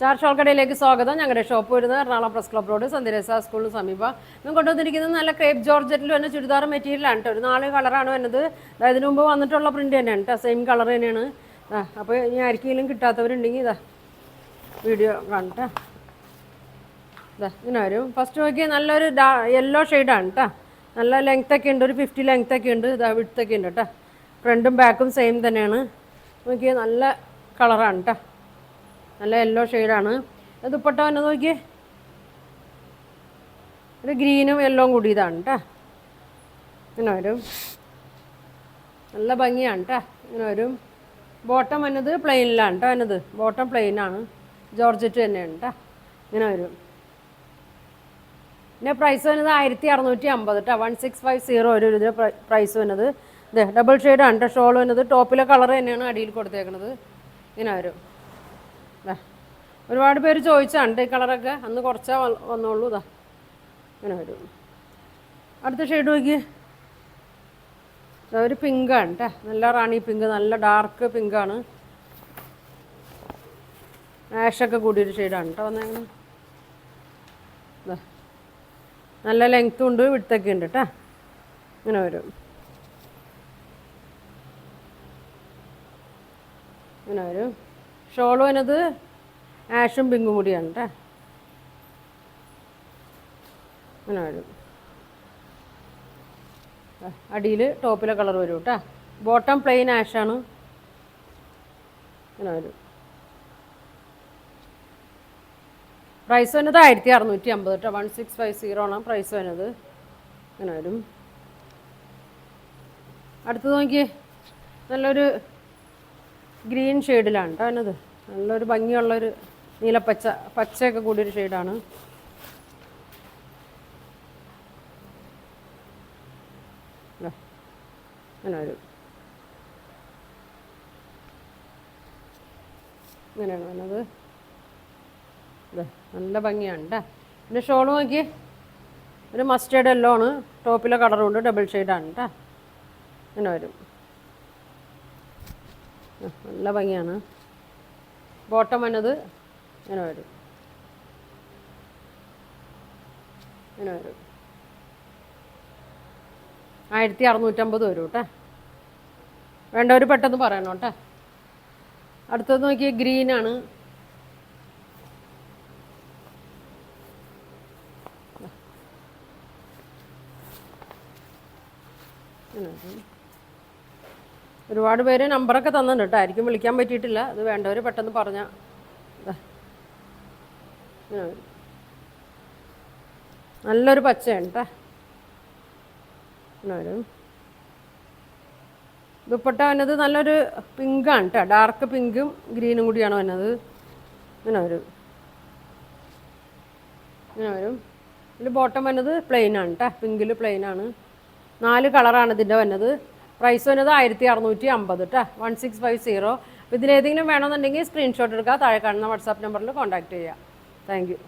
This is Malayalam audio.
സ്റ്റാർ ഷോൾ കടയിലേക്ക് സ്വാഗതം. ഞങ്ങളുടെ ഷോപ്പ് വരുന്നത് എറണാകുളം പ്രസ് ക്ലബ് റോഡ് സന്ധ്യരസ സ്കൂളിന് സമീപം. ഞാൻ കൊണ്ടുവന്നിരിക്കുന്നത് നല്ല ക്രേപ്പ് ജോർജറ്റിൽ വന്ന ചുരിദാർ മെറ്റീരിയലാണ് കേട്ടോ. ഒരു 4 കളറാണ് വരുന്നത്. ഇതിനു മുമ്പ് വന്നിട്ടുള്ള പ്രിന്റ് തന്നെയാണ് കേട്ടോ, സെയിം കളർ തന്നെയാണ്. അപ്പോൾ ഇനി ആർക്കെങ്കിലും കിട്ടാത്തവരുണ്ടെങ്കിൽ ഇതാ വീഡിയോ കാണട്ടെ. ഇങ്ങനെ വരും. ഫസ്റ്റ് നോക്കി നല്ലൊരു യെല്ലോ ഷെയ്ഡാണ് കേട്ടോ. നല്ല ലെങ്ത്തൊക്കെ ഉണ്ട്, ഒരു 50 ലെങ്ത്തൊക്കെ ഉണ്ട്. ഇതാ വിഡ്ത്തൊക്കെ ഉണ്ട് കേട്ടോ. ഫ്രണ്ടും ബാക്കും സെയിം തന്നെയാണ്. നോക്കിയാൽ നല്ല കളറാണ് കേട്ടോ, നല്ല യെല്ലോ ഷെയ്ഡാണ്. ദുപ്പട്ട വന്നെ നോക്കിയേ, ഒരു ഗ്രീനും യെല്ലോവും കൂടി ഇതാണ് കേട്ടോ. ഇങ്ങനെ വരും, നല്ല ഭംഗിയാണ് കേട്ടോ. ഇങ്ങനെ വരും. ബോട്ടം വന്നത് പ്ലെയിനിലാണ് കേട്ടോ. വന്നത് ബോട്ടം പ്ലെയിനാണ്, ജോർജറ്റ് തന്നെയാണ് കേട്ടോ. ഇങ്ങനെ വരും. പിന്നെ പ്രൈസ് വന്നത് 1650 കേട്ടോ. 1650 ഒരു ഇതിൻ്റെ പ്രൈസ് വന്നത്. ഇതേ ഡബിൾ ഷെയ്ഡാണ് കേട്ടോ ഷോൾ വന്നത്. ടോപ്പിലെ കളർ തന്നെയാണ് അടിയിൽ കൊടുത്തേക്കുന്നത്. ഇങ്ങനെ വരും. ഒരുപാട് പേര് ചോദിച്ചാണ് ഈ കളറൊക്കെ, അന്ന് കുറച്ചാ വന്നോളൂ. ഇതാ ഇങ്ങനെ വരും. അടുത്ത ഷെയ്ഡ് നോക്കി, ഒരു പിങ്കാണ് കേട്ടോ. നല്ല റാണി പിങ്ക്, നല്ല ഡാർക്ക് പിങ്കാണ്. ആഷൊക്കെ കൂടിയൊരു ഷെയ്ഡാണ് കേട്ടോ വന്നേക്കുന്നത്. ഇതാ നല്ല ലെങ്ത്തും ഉണ്ട്, വിഡ്ത്തൊക്കെ ഉണ്ട് കേട്ടോ. ഇങ്ങനെ വരും. ഇങ്ങനെ വരും. ഷോള് വന്നത് ആഷും പിങ്കും കൂടിയാണ് കേട്ടോ. അങ്ങനെ വരും. അടിയിൽ ടോപ്പിലെ കളർ വരും കേട്ടോ. ബോട്ടം പ്ലെയിൻ ആഷാണ്. അങ്ങനെ വരും. പ്രൈസ് വന്നത് 1650 കേട്ടോ. 1650 ആണ് പ്രൈസ് വന്നത്. അങ്ങനെ വരും. അടുത്ത് നോക്കിയേ, നല്ലൊരു ഗ്രീൻ ഷെയ്ഡിലാണ് കേട്ടോ വന്നത്. നല്ലൊരു ഭംഗിയുള്ളൊരു നീലപ്പച്ച, പച്ചയൊക്കെ കൂടിയൊരു ഷെയ്ഡാണ്. അങ്ങനെ വരും. ഇങ്ങനെയാണ് വന്നത്. നല്ല ഭംഗിയാണ് കേട്ടോ. പിന്നെ ഷോൾ നോക്കിയേ, ഒരു മസ്റ്റേർഡ് യെല്ലോ ആണ്. ടോപ്പിലെ കളറും ഉണ്ട്, ഡബിൾ ഷെയ്ഡാണ് കേട്ടോ. ഇങ്ങനെ വരും. നല്ല ഭംഗിയാണ്. ബോട്ടം വന്നത് ഇങ്ങനെ വരും. ഇങ്ങനെ വരും. 1650 വരും കേട്ടോ. വേണ്ടവർ പെട്ടെന്ന് പറയണം കേട്ടോ. അടുത്തത് നോക്കിയാൽ ഗ്രീനാണ്. ഒരുപാട് പേര് നമ്പറൊക്കെ തന്നിട്ടുണ്ട് കേട്ടോ. ആയിരിക്കും വിളിക്കാൻ പറ്റിയിട്ടില്ല. അത് വേണ്ടവർ പെട്ടെന്ന് പറഞ്ഞാൽ. നല്ലൊരു പച്ചയാണ് കേട്ടോ. ഇങ്ങനെ വരും. ദുപ്പട്ട വന്നത് നല്ലൊരു പിങ്കാണ് കേട്ടോ. ഡാർക്ക് പിങ്കും ഗ്രീനും കൂടിയാണ് വന്നത്. ഇങ്ങനെ വരും. ഇങ്ങനെ വരും. ഇതിൽ ബോട്ടം വന്നത് പ്ലെയിനാണ് കേട്ടോ. പിങ്കിൽ പ്ലെയിനാണ്. 4 കളറാണ് ഇതിൻ്റെ വന്നത്. പ്രൈസ് വന്നത് 1650 കേട്ടോ. 1650. അപ്പോൾ ഇതിലേതെങ്കിലും വേണമെന്നുണ്ടെങ്കിൽ സ്ക്രീൻഷോട്ട് എടുക്കുക. താഴെ കാണുന്ന വാട്സാപ്പ് നമ്പറിൽ കോൺടാക്റ്റ് ചെയ്യുക. Thank you.